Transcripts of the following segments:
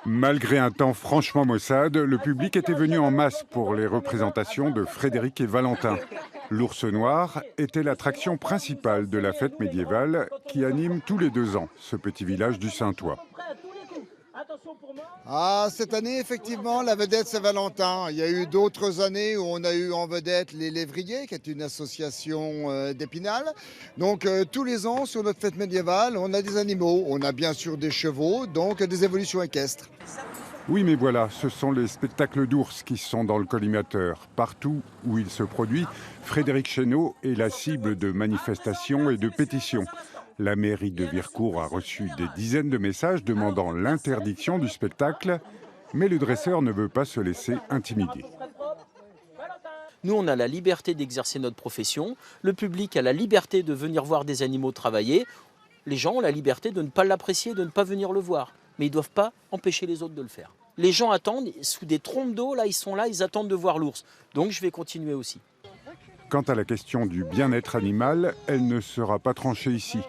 Malgré un temps franchement maussade, le public était venu en masse pour les représentations de Frédéric et Valentin. L'ours noir était l'attraction principale de la fête médiévale qui anime tous les 2 ans ce petit village du Saintois. Ah, cette année, effectivement, la vedette, c'est Valentin. Il y a eu d'autres années où on a eu en vedette les Lévriers, qui est une association d'Épinal. Donc, tous les ans, sur notre fête médiévale, on a des animaux. On a bien sûr des chevaux, donc des évolutions équestres. Oui, mais voilà, ce sont les spectacles d'ours qui sont dans le collimateur. Partout où il se produit, Frédéric Chesneau est la cible de manifestations et de pétitions. La mairie de Vircourt a reçu des dizaines de messages demandant l'interdiction du spectacle, mais le dresseur ne veut pas se laisser intimider. Nous, on a la liberté d'exercer notre profession, le public a la liberté de venir voir des animaux travailler, les gens ont la liberté de ne pas l'apprécier, de ne pas venir le voir, mais ils ne doivent pas empêcher les autres de le faire. Les gens attendent, sous des trompes d'eau, là, ils sont là, ils attendent de voir l'ours, donc je vais continuer aussi. Quant à la question du bien-être animal, elle ne sera pas tranchée ici.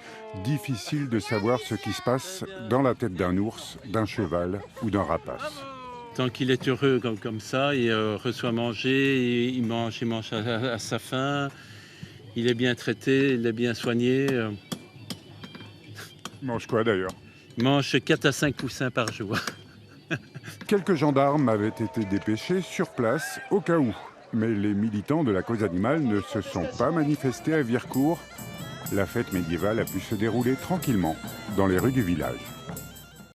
Difficile de savoir ce qui se passe dans la tête d'un ours, d'un cheval ou d'un rapace. Tant qu'il est heureux comme ça, il reçoit à manger, il mange à sa faim, il est bien traité, il est bien soigné. Il mange quoi d'ailleurs? Il mange 4 à 5 poussins par jour. Quelques gendarmes avaient été dépêchés sur place au cas où. Mais les militants de la cause animale ne se sont pas manifestés à Vircourt. La fête médiévale a pu se dérouler tranquillement dans les rues du village.